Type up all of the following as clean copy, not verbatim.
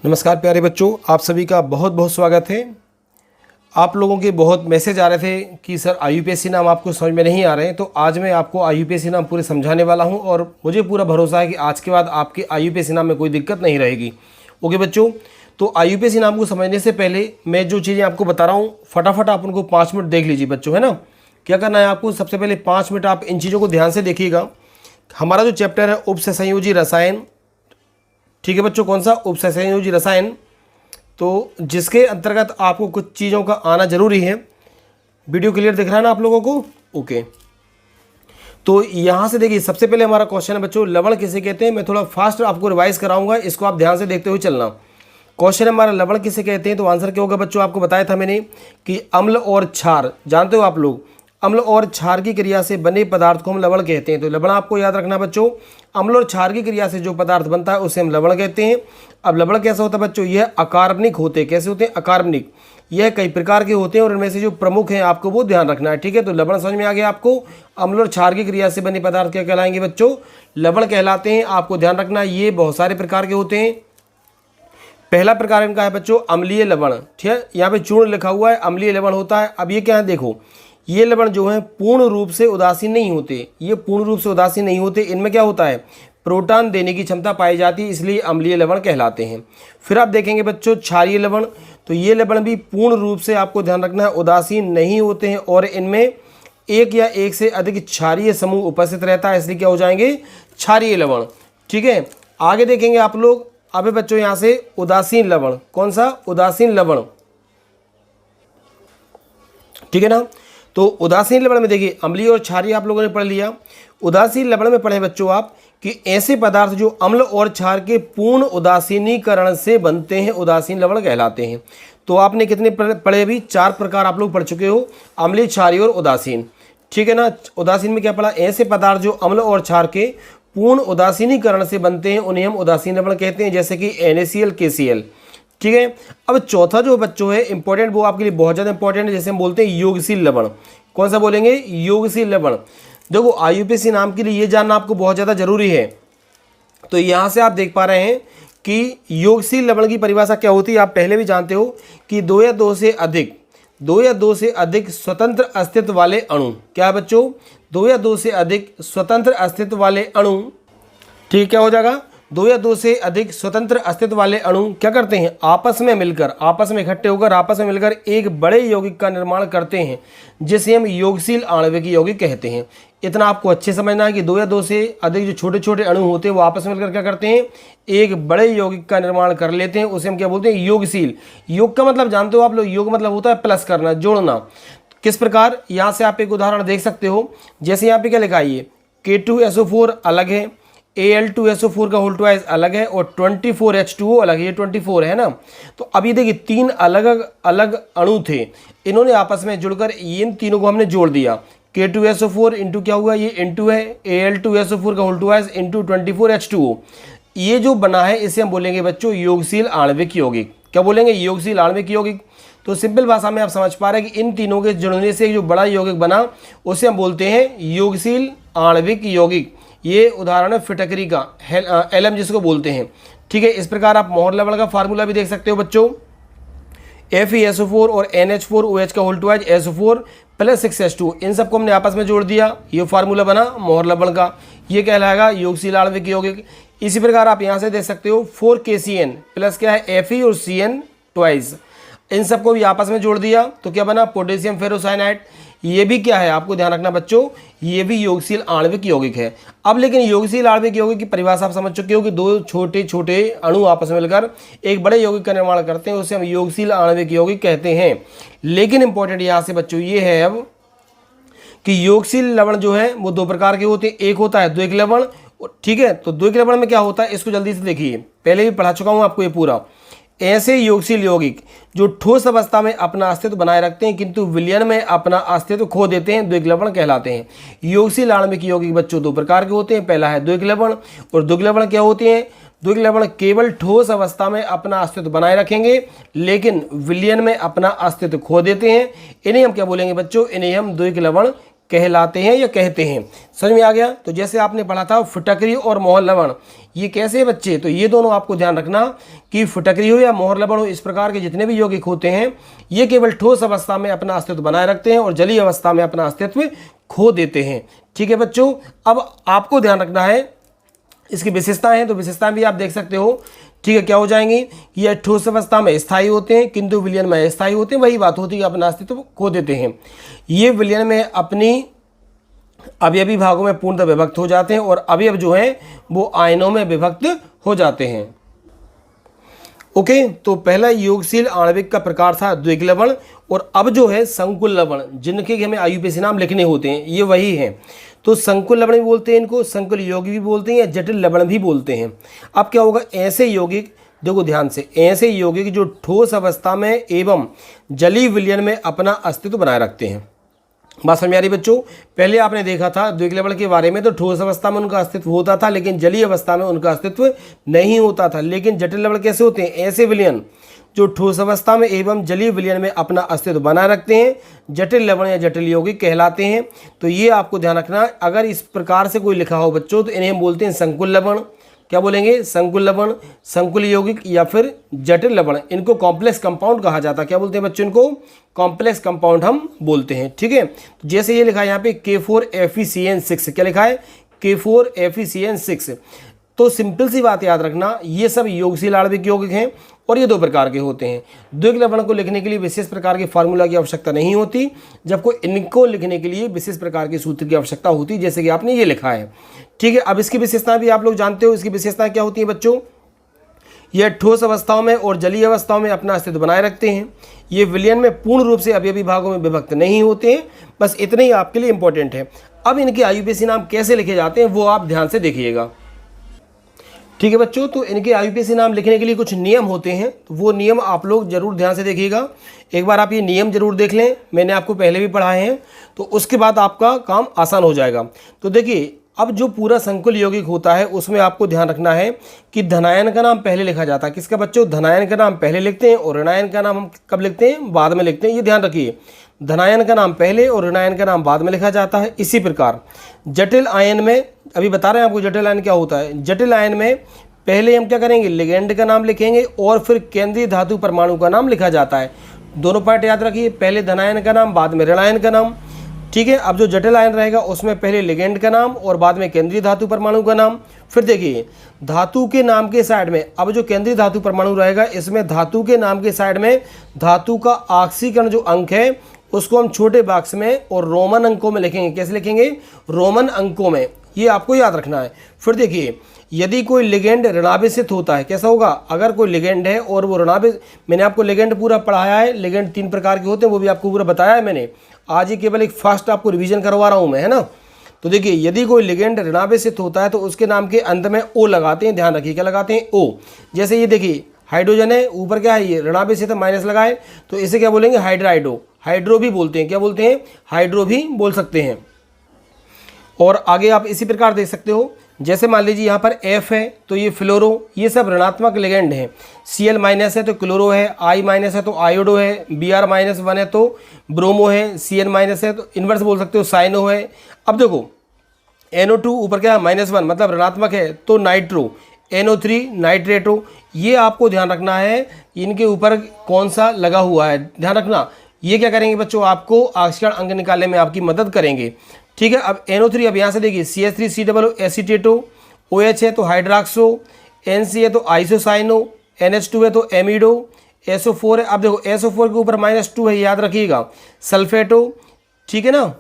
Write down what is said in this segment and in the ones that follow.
नमस्कार प्यारे बच्चों, आप सभी का बहुत बहुत स्वागत है। आप लोगों के बहुत मैसेज आ रहे थे कि सर आईयूपीएससी नाम आपको समझ में नहीं आ रहे हैं, तो आज मैं आपको आईयूपीएससी नाम पूरे समझाने वाला हूं और मुझे पूरा भरोसा है कि आज के बाद आपके आईयूपीएससी नाम में कोई दिक्कत नहीं रहेगी। ओके बच्चों, तो आईयूपीएससी नाम को समझने से पहले मैं जो चीज़ें आपको बता रहा हूँ फटाफट आप उनको 5 मिनट देख लीजिए बच्चों, है ना। क्या करना है आपको, सबसे पहले 5 मिनट आप इन चीज़ों को ध्यान से देखिएगा। हमारा जो चैप्टर है उपसंयोजी रसायन, ठीक है बच्चों, कौन सा, उपसंयोजी रसायन, तो जिसके अंतर्गत आपको कुछ चीज़ों का आना जरूरी है। वीडियो क्लियर दिख रहा है ना आप लोगों को? ओके, तो यहाँ से देखिए, सबसे पहले हमारा क्वेश्चन है बच्चों, लवण किसे कहते हैं। मैं थोड़ा फास्ट आपको रिवाइज कराऊंगा, इसको आप ध्यान से देखते हुए चलना। क्वेश्चन है हमारा, लवण किसे कहते हैं, तो आंसर क्या होगा बच्चों, आपको बताया था मैंने कि अम्ल और क्षार, जानते हो आप लोग, अम्ल और क्षार की क्रिया से बने पदार्थ को हम लवण कहते हैं। तो लवण आपको याद रखना बच्चों, अम्ल और क्षार की क्रिया से जो पदार्थ बनता है उसे हम लवण कहते हैं। अब लवण कैसा होता है बच्चों, यह अकार्बनिक होते हैं। कैसे होते हैं? अकार्बनिक। यह कई प्रकार के होते हैं और इनमें से जो प्रमुख हैं आपको वो ध्यान रखना है, ठीक है। तो लवण समझ में आ गया आपको। अम्ल और क्षार की क्रिया से बने पदार्थ क्या कहलाएंगे बच्चों? लवण कहलाते हैं। आपको ध्यान रखना है ये बहुत सारे प्रकार के होते हैं। पहला प्रकार इनका है बच्चों अम्लीय लवण, ठीक है। यहाँ पे चूर्ण लिखा हुआ है, अम्लीय लवण होता है। अब ये क्या है, देखो, ये लवण जो है पूर्ण रूप से उदासीन नहीं होते, ये पूर्ण रूप से उदासीन नहीं होते। इनमें क्या होता है, प्रोटॉन देने की क्षमता पाई जाती है, इसलिए अम्लीय लवण कहलाते हैं। फिर आप देखेंगे बच्चों क्षारीय लवण, तो ये लवण भी पूर्ण रूप से आपको ध्यान रखना है उदासीन नहीं होते हैं और इनमें एक या एक से अधिक क्षारीय समूह उपस्थित रहता है, इसलिए क्या हो जाएंगे, क्षारीय लवण, ठीक है। आगे देखेंगे आप लोग, अब बच्चों यहाँ से उदासीन लवण, कौन सा, उदासीन लवण, ठीक है ना। तो उदासीन लवण में देखिए, अम्लीय और क्षारीय आप लोगों ने पढ़ लिया। उदासीन लवण में पढ़े बच्चों आप कि ऐसे पदार्थ जो अम्ल और क्षार के पूर्ण उदासीनीकरण से बनते हैं उदासीन लवण कहलाते हैं। तो आपने कितने पढ़े अभी, 4 प्रकार आप लोग पढ़ चुके हो, अम्लीय, क्षारीय और उदासीन, ठीक है ना। उदासीन में क्या पढ़ा, ऐसे पदार्थ जो अम्ल और क्षार के पूर्ण उदासीनीकरण से बनते हैं उन्हें हम उदासीन लवण कहते हैं, जैसे कि NaCl, KCl, ठीक है। अब चौथा जो बच्चों है इंपॉर्टेंट, वो आपके लिए बहुत ज़्यादा इंपॉर्टेंट है, जैसे हम बोलते हैं योगशील लवण। कौन सा बोलेंगे, योगशील लवण। देखो आईयूपीएससी नाम के लिए ये जानना आपको बहुत ज़्यादा जरूरी है। तो यहाँ से आप देख पा रहे हैं कि योगशील लवण की परिभाषा क्या होती है, आप पहले भी जानते हो कि दो या दो से अधिक स्वतंत्र अस्तित्व वाले अणु, क्या है बच्चों, 2 या 2 से अधिक स्वतंत्र अस्तित्व वाले अणु, ठीक, क्या हो जाएगा, 2 या 2 से अधिक स्वतंत्र अस्तित्व वाले अणु क्या करते हैं, आपस में मिलकर, आपस में इकट्ठे होकर, आपस में मिलकर एक बड़े यौगिक का निर्माण करते हैं, जिसे हम योगशील आणविक यौगिक कहते हैं। इतना आपको अच्छे समझना है कि 2 या 2 से अधिक जो छोटे छोटे अणु होते हैं वो आपस में मिलकर क्या करते हैं, एक बड़े यौगिक का निर्माण कर लेते हैं, उसे हम क्या बोलते हैं, योगशील। योग का मतलब जानते हो आप लोग, योग मतलब होता है प्लस करना, जोड़ना। किस प्रकार, यहाँ से आप एक उदाहरण देख सकते हो, जैसे यहाँ पे क्या लिखा है, ये K2SO4 अलग है, Al2SO4 का होल ट्वाइस अलग है और 24H2O अलग है, ये 24 है ना। तो अभी देखिए 3 अलग अलग अणु थे, इन्होंने आपस में जुड़कर इन तीनों को हमने जोड़ दिया। K2SO4 इंटू क्या हुआ, ये इंटू है Al2SO4 का होल ट्वाइस इंटू 24H2O, ये जो बना है इसे हम बोलेंगे बच्चों योगशील आणविक यौगिक। क्या बोलेंगे, योगशील आणविक यौगिक। तो सिंपल भाषा में आप समझ पा रहे हैं कि इन तीनों के जुड़ने से जो बड़ा यौगिक बना उसे हम बोलते हैं योगशील आणविक यौगिक। ये उदाहरण है फिटकरी का, LM जिसको बोलते हैं, ठीक है। इस प्रकार आप मोहर लवण का फार्मूला भी देख सकते हो बच्चों, FeSO4 और NH4OH का whole twice SO4 plus 6H2, इन सबको हमने आपस में जोड़ दिया, ये फार्मूला बना मोहर लवण का, ये कहलाएगा योगशील आणविक यौगिक। इसी प्रकार आप यहाँ से देख सकते हो 4KCN प्लस क्या है, Fe और CN ट्वाइस, इन सबको भी आपस में जोड़ दिया तो क्या बना, पोटेशियम फेरोसाइनाइड। ये भी क्या है, आपको ध्यान रखना बच्चों, ये भी योगशील आणविक यौगिक है। अब लेकिन योगशील आणविक यौगिक की परिभाषा आप समझ चुके हो कि 2 छोटे छोटे अणु आपस में मिलकर एक बड़े यौगिक का निर्माण करते हैं, उसे हम योगशील आणविक यौगिक कहते हैं। लेकिन इंपॉर्टेंट यहाँ से बच्चों ये है अब कि योगशील लवण जो है वो 2 प्रकार के होते हैं, एक होता है द्विक लवण, ठीक है। तो द्विक लवण में क्या होता है, इसको जल्दी से देखिए, पहले भी पढ़ा चुका हूँ आपको ये पूरा। ऐसे योगशील यौगिक जो ठोस अवस्था में अपना अस्तित्व बनाए रखते हैं किंतु विलयन में अपना अस्तित्व खो देते हैं, द्विक लवण कहलाते हैं। योगशील आणविक यौगिक बच्चों 2 प्रकार के होते हैं, पहला है द्विक लवण, और द्विक लवण क्या होते हैं, द्विक लवण केवल ठोस अवस्था में अपना अस्तित्व बनाए रखेंगे लेकिन विलयन में अपना अस्तित्व खो देते हैं, इन्हें हम क्या बोलेंगे बच्चों, इन्हें हम द्विक लवण कहलाते हैं या कहते हैं। समझ में आ गया। तो जैसे आपने पढ़ा था फिटकरी और मोहर लवण, ये कैसे है बच्चे, तो ये दोनों आपको ध्यान रखना कि फिटकरी हो या मोहर लवण हो, इस प्रकार के जितने भी यौगिक होते हैं ये केवल ठोस अवस्था में अपना अस्तित्व बनाए रखते हैं और जलीय अवस्था में अपना अस्तित्व खो देते हैं। ठीक है बच्चों, अब आपको ध्यान रखना है इसकी विशेषताएं हैं, तो विशेषताएं भी आप देख सकते हो। ठीक है, क्या हो जाएंगी, ये ठोस अवस्था में स्थायी होते हैं किंतु विलयन में अस्थायी होते हैं। वही बात होती है, अपना अस्तित्व खो देते हैं। ये विलयन में अपनी अवयवी भागों में पूर्णतः विभक्त हो जाते हैं और अवयव जो हैं वो आयनों में विभक्त हो जाते हैं। ओके, तो पहला योगशील आणविक का प्रकार था द्विग लवण, और अब जो है संकुल लवण, जिनके हमें IUPAC नाम लिखने होते हैं, ये वही हैं। तो संकुल लवण भी बोलते हैं इनको, संकुल यौगिक भी बोलते हैं या जटिल लवण भी बोलते हैं। अब क्या होगा, ऐसे यौगिक, देखो ध्यान से, ऐसे यौगिक जो ठोस अवस्था में एवं जलीय विलयन में अपना अस्तित्व बनाए रखते हैं। बात समझ आ रही बच्चों। पहले आपने देखा था द्विग लवण के बारे में, तो ठोस अवस्था में उनका अस्तित्व होता था लेकिन जलीय अवस्था में उनका अस्तित्व नहीं होता था। लेकिन जटिल लवण कैसे होते हैं, ऐसे विलयन जो ठोस अवस्था में एवं जलीय विलयन में अपना अस्तित्व बनाए रखते हैं, जटिल लवण या जटिल यौगिक कहलाते हैं। तो ये आपको ध्यान रखना, अगर इस प्रकार से कोई लिखा हो बच्चों तो इन्हें हम बोलते हैं संकुल लवण। क्या बोलेंगे, संकुल लवण, संकुल यौगिक या फिर जटिल लवण। इनको कॉम्प्लेक्स कंपाउंड कहा जाता है। क्या बोलते हैं बच्चों, इनको कॉम्प्लेक्स कंपाउंड हम बोलते हैं। ठीक है, तो जैसे ये लिखा है यहाँ पे K4FeCN6, क्या लिखा है, K4FeCN6। तो सिंपल सी बात याद रखना, ये सब योगशील आणविक यौगिक हैं और ये दो प्रकार के होते हैं। द्विग लवण को लिखने के लिए विशेष प्रकार के फार्मूला की आवश्यकता नहीं होती, जबकि इनको लिखने के लिए विशेष प्रकार के सूत्र की आवश्यकता होती है, जैसे कि आपने ये लिखा है। ठीक है, अब इसकी विशेषताएं भी आप लोग जानते हो। इसकी विशेषताएं क्या होती है बच्चों, ये ठोस अवस्थाओं में और जलीय अवस्थाओं में अपना अस्तित्व बनाए रखते हैं। ये विलयन में पूर्ण रूप से अवयवी भागों में विभक्त नहीं होते हैं। बस इतने ही आपके लिए इंपॉर्टेंट है। अब इनके IUPAC नाम कैसे लिखे जाते हैं वो आप ध्यान से देखिएगा। ठीक है बच्चों, तो इनके IUPAC नाम लिखने के लिए कुछ नियम होते हैं, तो वो नियम आप लोग जरूर ध्यान से देखिएगा। एक बार आप ये नियम जरूर देख लें, मैंने आपको पहले भी पढ़ाए हैं, तो उसके बाद आपका काम आसान हो जाएगा। तो देखिए, अब जो पूरा संकुल यौगिक होता है उसमें आपको ध्यान रखना है कि धनायन का नाम पहले लिखा जाता है। किसका बच्चों, धनायन का नाम पहले लिखते हैं और ऋणायन का नाम हम कब लिखते हैं, बाद में लिखते हैं। ये ध्यान रखिए, धनायन का नाम पहले और ऋणायन का नाम बाद में लिखा जाता है। इसी प्रकार जटिल आयन में, अभी बता रहे हैं आपको जटिल आयन क्या होता है। जटिल आयन में पहले हम क्या करेंगे, लिगेंड का नाम लिखेंगे और फिर केंद्रीय धातु परमाणु का नाम लिखा जाता है। दोनों पार्ट याद रखिए, पहले धनायन का नाम बाद में ऋणायन का नाम। ठीक है, अब जो जटिल आयन रहेगा उसमें पहले लिगेंड का नाम और बाद में केंद्रीय धातु परमाणु का नाम। फिर देखिए, धातु के नाम के साइड में अब जो केंद्रीय धातु परमाणु रहेगा, इसमें धातु के नाम के साइड में धातु का ऑक्सीकरण जो अंक है उसको हम छोटे बॉक्स में और रोमन अंकों में लिखेंगे। कैसे लिखेंगे, रोमन अंकों में। ये आपको याद रखना है। फिर देखिए, यदि कोई लिगेंड ऋणाभिषिक्त होता है, कैसा होगा, अगर कोई लिगेंड है और वो मैंने आपको लिगेंड पूरा पढ़ाया है, लिगेंड 3 प्रकार के होते हैं वो भी आपको पूरा बताया है मैंने। आज ही केवल एक फास्ट आपको रिवीजन करवा रहा हूँ मैं, है ना। तो देखिए, यदि कोई लिगेंड ऋणाभिषिक्त होता है तो उसके नाम के अंत में O लगाते हैं। ध्यान रखिए, क्या लगाते हैं, O। जैसे ये देखिए, हाइड्रोजन है, ऊपर क्या है, ये ऋणाभिषिक्त है, माइनस लगाए, तो इसे क्या बोलेंगे, हाइड्राइडो। हाइड्रो भी बोलते हैं, क्या बोलते हैं, हाइड्रो भी बोल सकते हैं। और आगे आप इसी प्रकार देख सकते हो, जैसे मान लीजिए यहाँ पर F है तो ये फ्लोरो, ये सब ऋणात्मक लिगेंड हैं। Cl माइनस है तो क्लोरो है, I माइनस है तो आयोडो है, Br माइनस 1 है तो ब्रोमो है, Cn माइनस है तो इन्वर्स बोल सकते हो साइनो है। अब देखो, NO2 ऊपर क्या है, -1 मतलब ऋणात्मक है तो नाइट्रो, NO3 नाइट्रेटो। ये आपको ध्यान रखना है, इनके ऊपर कौन सा लगा हुआ है, ध्यान रखना। ये क्या करेंगे बच्चों, आपको ऑक्सीकरण अंक निकालने में आपकी मदद करेंगे। ठीक है, अब NO3, अब यहाँ से देखिए, CH3COO एसीटेटो, OH है तो हाइड्राक्सो, NC है तो आइसोसाइनो, NH2 है तो एमिडो, SO4 है, अब देखो SO4 के ऊपर -2 है, याद रखिएगा, सल्फेटो। ठीक है ना,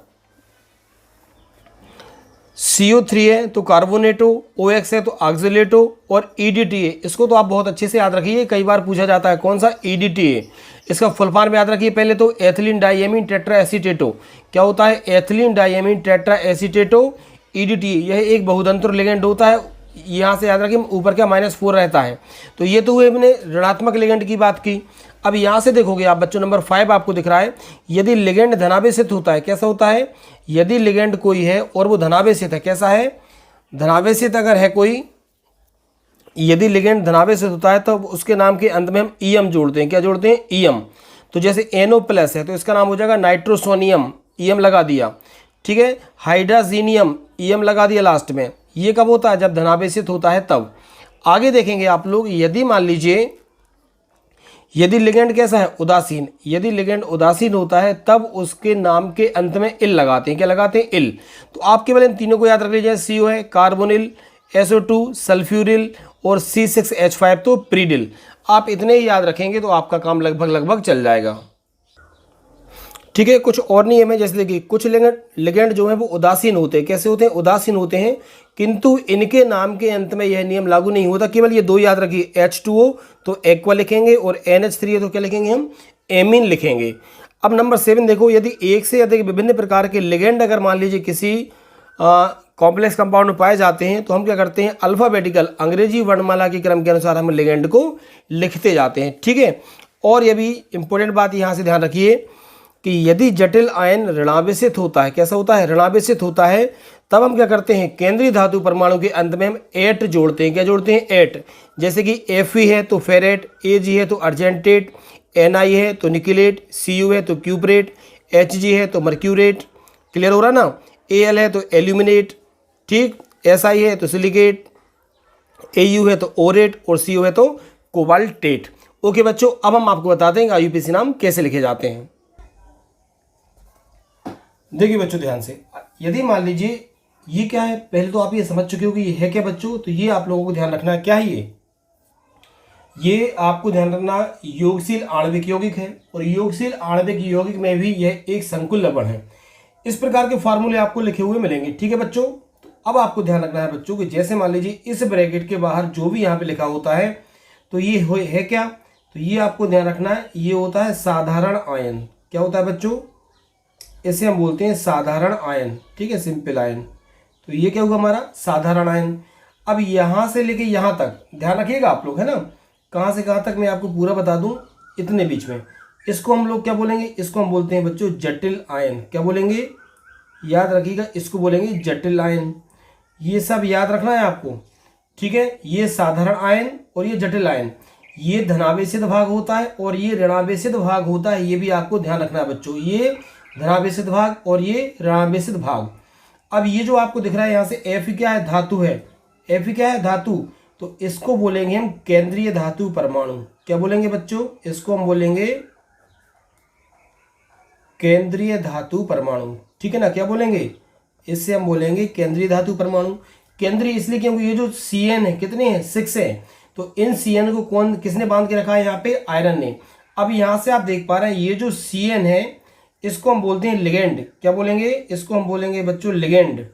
CO3 है तो कार्बोनेटो, OX है तो ऑक्सिलेटो और EDTA है, इसको तो आप बहुत अच्छे से याद रखिए, कई बार पूछा जाता है कौन सा, EDTA। इसका फुल फॉर्म याद रखिए पहले तो, एथिलीन डाइएमीन टेट्रा एसीटेटो। क्या होता है, एथिलीन डाइएमीन टेट्रा एसीटेटो, EDTA। यह एक बहुतंत्र लिगेंड होता है। यहाँ से याद रखिए, ऊपर क्या -4 रहता है। तो ये तो हुए अपने ऋणात्मक लिगेंड की बात की। अब यहाँ से देखोगे आप बच्चों, नंबर 5 आपको दिख रहा है, यदि लिगेंड धनावेशित होता है, कैसा होता है, यदि लिगेंड कोई है और वो धनावेशित है, कैसा है, धनावेशित अगर है कोई, यदि लिगेंड धनावेशित होता है तो उसके नाम के अंत में हम EM जोड़ते हैं। क्या जोड़ते हैं, EM। तो जैसे NO+ है तो इसका नाम हो जाएगा नाइट्रोसोनियम, EM लगा दिया। ठीक है। हाइड्राजीनियम, ईएम लगा दिया लास्ट में, ये कब होता है, जब धनावेशित होता है तब। आगे देखेंगे आप लोग, यदि मान लीजिए यदि लिगेंड कैसा है, उदासीन, यदि लिगेंड उदासीन होता है तब उसके नाम के अंत में इल लगाते हैं। क्या लगाते हैं, इल। तो आप केवल इन तीनों को याद रख लीजिए, CO है कार्बोनिल, SO2 सल्फ्यूरिल और C6H5 तो प्रीडिल। आप इतने ही याद रखेंगे तो आपका काम लगभग चल जाएगा। ठीक है। कुछ और नियम है, जैसे देखिए कुछ लिगेंड जो है वो उदासीन होते हैं। कैसे होते हैं, उदासीन होते हैं, किंतु इनके नाम के अंत में यह नियम लागू नहीं होता। केवल ये दो याद रखिए, H2O तो एक्वा लिखेंगे और NH3 है तो क्या लिखेंगे हम, एमीन लिखेंगे। अब नंबर 7 देखो, यदि एक से अधिक विभिन्न प्रकार के लिगेंड अगर मान लीजिए किसी कॉम्प्लेक्स कंपाउंड में पाए जाते हैं तो हम क्या करते हैं, अल्फाबेटिकल अंग्रेजी वर्णमाला के क्रम के अनुसार हम लिगेंड को लिखते जाते हैं। ठीक है। और ये भी इंपॉर्टेंट बात यहाँ से ध्यान रखिए कि यदि जटिल आयन ऋणावेशित होता है, कैसा होता है, ऋणावेशित होता है, तब हम क्या करते हैं, केंद्रीय धातु परमाणु के अंत में हम एट जोड़ते हैं। क्या जोड़ते हैं, एट। जैसे कि Fe है तो फेरेट, Ag है तो अर्जेंटेट, Ni है तो निकिलेट, Cu है तो क्यूपरेट, Hg है तो मर्क्यूरेट। क्लियर हो रहा ना। Al है तो एल्यूमिनेट, ठीक, Si है तो सिलिकेट, Au है तो ओरेट और Co है तो कोबाल्टेट। ओके बच्चों, अब हम आपको बताते हैं IUPAC नाम कैसे लिखे जाते हैं। देखिए बच्चों ध्यान से, यदि मान लीजिए ये क्या है, पहले तो आप ये समझ चुके हो कि ये है क्या बच्चों, तो ये आप लोगों को ध्यान रखना है क्या है ये आपको ध्यान रखना योगशील आणविक यौगिक है, और योगशील आणविक यौगिक में भी यह एक संकुल लवण है। इस प्रकार के फार्मूले आपको लिखे हुए मिलेंगे। ठीक है बच्चों। अब आपको ध्यान रखना है बच्चों कि जैसे मान लीजिए इस ब्रैकेट के बाहर जो भी यहाँ पे लिखा होता है तो ये है क्या, तो ये आपको ध्यान रखना है, ये होता है साधारण आयन। क्या होता है बच्चों, इसे हम बोलते हैं साधारण आयन। ठीक है, सिंपल आयन। तो ये क्या होगा हमारा साधारण आयन। अब यहाँ से लेके यहाँ तक ध्यान रखिएगा आप लोग, है ना, कहाँ से कहाँ तक मैं आपको पूरा बता दूं, इतने बीच में इसको हम लोग क्या बोलेंगे, इसको हम बोलते हैं बच्चों जटिल आयन। क्या बोलेंगे, याद रखिएगा, इसको बोलेंगे जटिल आयन। ये सब याद रखना है आपको। ठीक है, ये साधारण आयन और ये जटिल आयन, ये धनावेशित भाग होता है और ये ऋणावेशित भाग होता है। ये भी आपको ध्यान रखना है बच्चों, ये धनावेशित भाग और ये ऋणावेशित भाग। अब ये जो आपको दिख रहा है यहाँ से F क्या है, धातु है। F क्या है, धातु। तो इसको बोलेंगे हम केंद्रीय धातु परमाणु। क्या बोलेंगे बच्चों, इसको हम बोलेंगे केंद्रीय धातु परमाणु। ठीक है ना, क्या बोलेंगे, इससे हम बोलेंगे केंद्रीय धातु परमाणु। केंद्रीय इसलिए क्योंकि ये जो Cn है, कितने हैं, 6 है। तो इन Cn को किसने बांध के रखा है, यहाँ पे आयरन ने। अब यहाँ से आप देख पा रहे हैं ये जो Cn है इसको हम बोलते हैं लिगेंड। क्या बोलेंगे, इसको हम बोलेंगे बच्चों लिगेंड।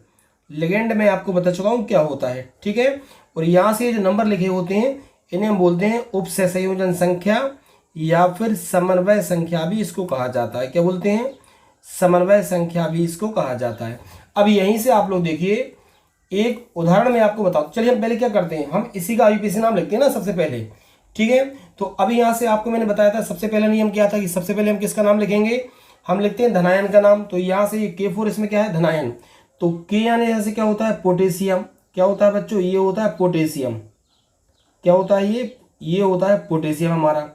लिगेंड में आपको बता चुका हूँ क्या होता है। ठीक है। और यहाँ से जो नंबर लिखे होते हैं इन्हें हम बोलते हैं उपसंयोजन संख्या या फिर समन्वय संख्या भी इसको कहा जाता है। क्या बोलते हैं, समन्वय संख्या भी इसको कहा जाता है। अब यहीं से आप लोग देखिए, एक उदाहरण मैं आपको बताऊं। चलिए हम पहले क्या करते हैं, हम इसी का IUPAC नाम लिखते हैं ना सबसे पहले। ठीक है। तो अभी यहाँ से आपको मैंने बताया था सबसे पहला नियम क्या था कि सबसे पहले हम किसका नाम लिखेंगे, हम लिखते हैं धनायन का नाम। तो यहाँ से ये K4 इसमें क्या है, धनायन। तो K यानी यहाँ से क्या होता है, पोटेशियम। क्या होता है बच्चों, ये होता है पोटेशियम। क्या होता है ये होता है पोटेशियम हमारा।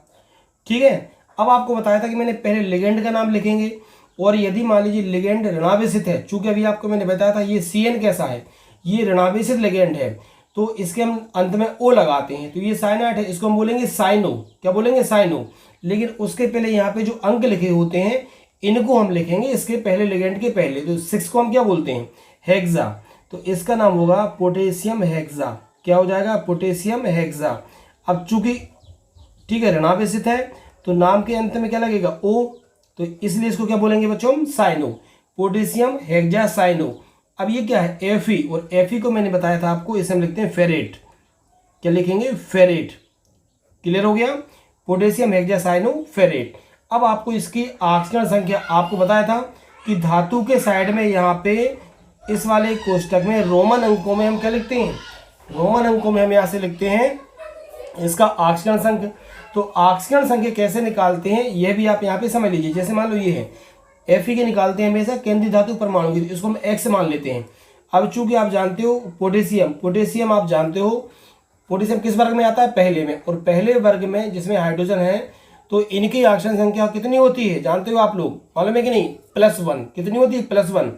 ठीक है। अब आपको बताया था कि मैंने पहले लिगेंड का नाम लिखेंगे, और यदि मान लीजिए लिगेंड ऋणावेशित है, चूंकि अभी आपको मैंने बताया था ये Cn कैसा है, ये ऋणावेशित लिगेंड है, तो इसके हम अंत में O लगाते हैं। तो ये साइनाइड है, इसको हम बोलेंगे साइनो। क्या बोलेंगे, साइनो। लेकिन उसके पहले यहाँ पे जो अंक लिखे होते हैं इनको हम लिखेंगे इसके पहले, लिगेंड के पहले। तो 6 को हम क्या बोलते हैं, हेक्सा। तो इसका नाम होगा पोटेशियम हेक्सा। क्या हो जाएगा, पोटेशियम हेक्सा। अब चूंकि ठीक है ऋणावेशित है तो नाम के अंत में क्या लगेगा, O, तो इसलिए इसको क्या बोलेंगे बच्चों हम, साइनो, पोटेशियम हेक्सा साइनो। अब ये क्या है, Fe, और Fe को मैंने बताया था आपको, इसे हम लिखते हैं फेरेट। क्या लिखेंगे, फेरेट। क्लियर हो गया, पोटेशियम हेक्सा साइनो फेरेट। अब आपको इसकी आक्षरण संख्या आपको बताया था कि धातु के साइड में यहाँ पे इस वाले कोष्टक में रोमन अंकों में हम क्या लिखते हैं, रोमन अंकों में हम यहाँ से लिखते हैं इसका आक्षरण संख्या। तो आक्षरण संख्या कैसे निकालते हैं यह भी आप यहाँ पे समझ लीजिए। जैसे मान लो ये है Fe के निकालते हैं हमेशा केंद्रीय धातु परमाणु की, इसको हम X मान लेते हैं। अब चूंकि आप जानते हो पोटेशियम आप जानते हो पोटेशियम किस वर्ग में आता है, पहले में। और पहले वर्ग में जिसमें हाइड्रोजन है तो इनकी आक्षरण संख्या कितनी होती है जानते हो आप लोग, मालूम है कि नहीं, +1। कितनी होती है, +1।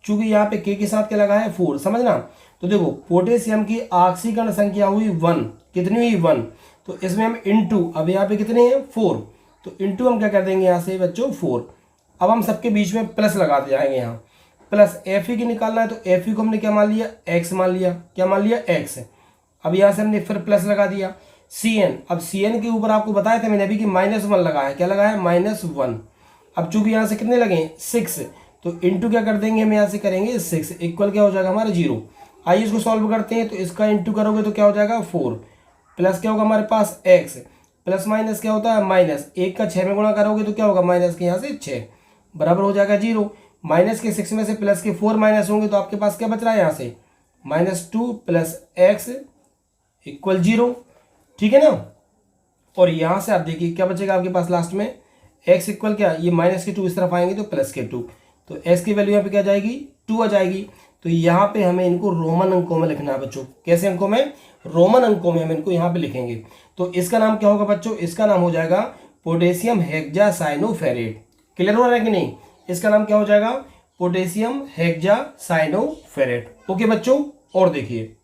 चूंकि यहाँ पे के साथ क्या लगा है 4, समझना। तो देखो पोटेशियम की ऑक्सीकरण संख्या हुई 1, कितनी हुई 1, तो इसमें हम इनटू, अब यहाँ पे कितने हैं 4, तो इनटू हम क्या कर देंगे यहाँ से बच्चों 4। अब हम सबके बीच में प्लस लगाते जाएंगे यहाँ, प्लस Fe की निकालना है तो Fe को हमने क्या मान लिया, x मान लिया, क्या मान लिया x। अब यहाँ से हमने फिर प्लस लगा दिया Cn, अब Cn के ऊपर आपको बताया था मैंने अभी कि -1 लगा है, क्या लगा है -1। अब चूंकि यहाँ से कितने लगे 6, तो इंटू क्या कर देंगे हम यहाँ से करेंगे 6, इक्वल क्या हो जाएगा हमारा 0। आइए इसको सॉल्व करते हैं, तो इसका इंटू करोगे तो क्या हो जाएगा 4, प्लस क्या होगा हमारे पास x, प्लस माइनस क्या होता है माइनस, 1 का 6 में गुणा करोगे तो क्या होगा माइनस के यहाँ से 6 बराबर हो जाएगा 0। माइनस के 6 में से प्लस के 4 माइनस होंगे तो आपके पास क्या बच रहा है यहाँ से -2 प्लस x इक्वल 0, ठीक है ना। और यहाँ से आप देखिए क्या बचेगा आपके पास लास्ट में x इक्वल क्या, ये -2 इस तरफ आएंगे तो +2, तो x की वैल्यू यहाँ पे क्या आ जाएगी 2 आ जाएगी। तो यहाँ पे हमें इनको रोमन अंकों में लिखना है बच्चों, कैसे अंकों में, रोमन अंकों में हम इनको यहाँ पे लिखेंगे। तो इसका नाम क्या होगा बच्चों, इसका नाम हो जाएगा पोटेशियम हेक्सासाइनोफेरेट। क्लियर हो रहा है कि नहीं, इसका नाम क्या हो जाएगा पोटेशियम हेक्सासाइनोफेरेट। ओके बच्चों, और देखिए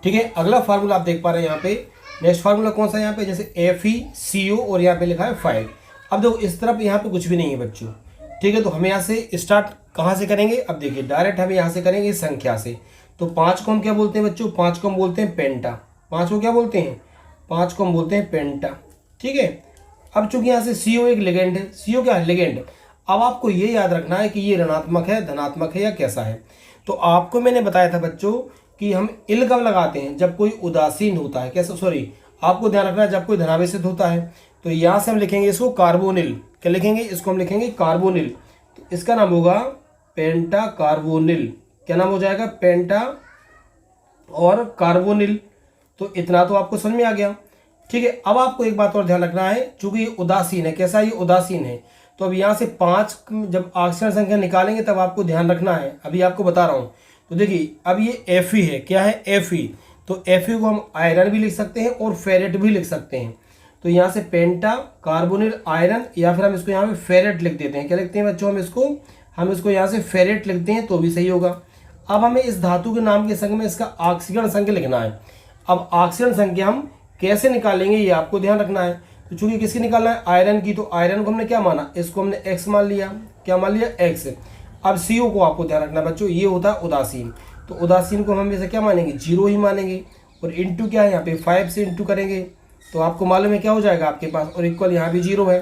ठीक है, अगला फार्मूला आप देख पा रहे हैं यहाँ पे, नेक्स्ट फार्मूला कौन सा है यहाँ पे, जैसे FeCO और यहाँ पे लिखा है 5। अब देखो इस तरफ यहाँ पे कुछ भी नहीं है बच्चों, ठीक है, तो हम यहाँ से स्टार्ट कहाँ से करेंगे, अब देखिए डायरेक्ट हम यहाँ से करेंगे संख्या से। तो 5 को हम क्या बोलते हैं बच्चों, 5 को हम बोलते हैं पेंटा, 5 को क्या बोलते हैं, 5 को हम बोलते हैं पेंटा, ठीक है। अब चूंकि यहाँ से CO एक लिगेंड है, CO क्या है लिगेंड। अब आपको ये याद रखना है कि ये ऋणात्मक है धनात्मक है या कैसा है। तो आपको मैंने बताया था बच्चों कि हम इल कब लगाते हैं, जब कोई उदासीन होता है, कैसे, सॉरी आपको ध्यान रखना है जब कोई धनावेशित होता है। तो यहाँ से हम लिखेंगे इसको कार्बोनिल, क्या लिखेंगे, इसको हम लिखेंगे कार्बोनिल, तो इसका नाम होगा पेंटा कार्बोनिल, क्या नाम हो जाएगा पेंटा और कार्बोनिल। तो इतना तो आपको समझ में आ गया, ठीक है। अब आपको एक बात और ध्यान रखना है, चूंकि ये उदासीन है, कैसा ये उदासीन है, तो अब यहाँ से 5 जब ऑक्सीजन संख्या निकालेंगे तब आपको ध्यान रखना है, अभी आपको बता रहा हूँ। तो देखिए अब ये Fe है, क्या है Fe, तो Fe को हम आयरन भी लिख सकते हैं और फेरेट भी लिख सकते हैं। तो यहाँ से पेंटा कार्बोनिल आयरन, या फिर हम इसको यहाँ पे फेरेट लिख देते हैं, क्या लिखते हैं बच्चों, हम इसको यहाँ से फेरेट लिखते हैं तो भी सही होगा। अब हमें इस धातु के नाम के संग में इसका ऑक्सीकरण संख्या लिखना है। अब ऑक्सीकरण संख्या हम कैसे निकालेंगे ये आपको ध्यान रखना है। तो चूंकि किसकी निकालना है, आयरन की, तो आयरन को हमने क्या माना, इसको हमने x मान लिया, क्या मान लिया x। अब CO को आपको ध्यान रखना बच्चों, ये होता है उदासीन, तो उदासीन को हम हमेशा क्या मानेंगे 0 ही मानेंगे, और इंटू क्या है यहाँ पे 5 से इंटू करेंगे तो आपको मालूम है क्या हो जाएगा आपके पास, और इक्वल यहाँ भी 0 है,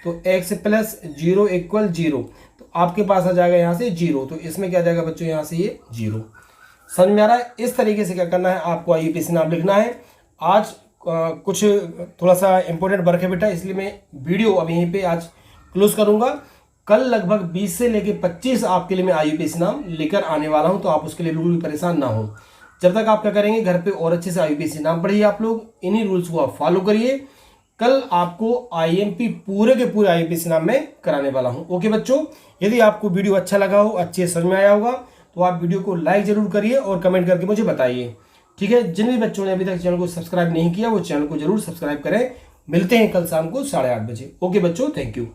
तो x + 0 इक्वल 0, तो आपके पास आ जाएगा यहाँ से 0, तो इसमें क्या आ जाएगा बच्चों यहाँ से ये 0। समझ में आ रहा है, इस तरीके से क्या करना है आपको IUPAC नाम लिखना है। आज कुछ थोड़ा सा इंपॉर्टेंट वर्क है बेटा, इसलिए मैं वीडियो अब यहीं पे आज क्लोज करूंगा। कल लगभग 20 से लेके 25 आपके लिए मैं IUPAC नाम लेकर आने वाला हूं, तो आप उसके लिए बिल्कुल भी परेशान ना हो। जब तक आप क्या करेंगे घर पे और अच्छे से IUPAC नाम पढ़िए, आप लोग इन्हीं रूल्स को आप फॉलो करिए। कल आपको IMP पूरे के पूरे IUPAC नाम में कराने वाला हूं। ओके बच्चों, यदि आपको वीडियो अच्छा लगा हो, अच्छे समझ में आया होगा, तो आप वीडियो को लाइक जरूर करिए और कमेंट करके मुझे बताइए, ठीक है। जिन भी बच्चों ने अभी तक चैनल को सब्सक्राइब नहीं किया वो चैनल को जरूर सब्सक्राइब करें। मिलते हैं कल शाम को 8:30 बजे। ओके बच्चों, थैंक यू।